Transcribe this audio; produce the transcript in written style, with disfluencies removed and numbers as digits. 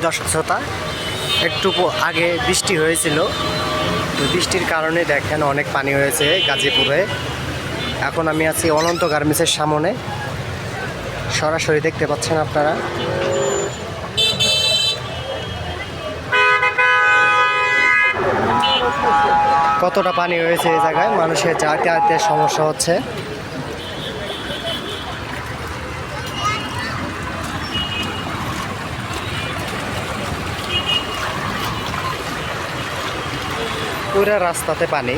দর্শক শ্রোতা, একটু আগে বৃষ্টি হয়েছিল, তো বৃষ্টির কারণে দেখেন অনেক পানি হয়েছে গাজীপুরে। এখন আমি আছি অনন্ত গার্মেন্টসের সামনে, সরাসরি দেখতে পাচ্ছেন আপনারা। কতটা পানি হয়েছে এই জায়গায়, মানুষের যাতায়াতের সমস্যা হচ্ছে। পুরা রাস্তাতে পানি।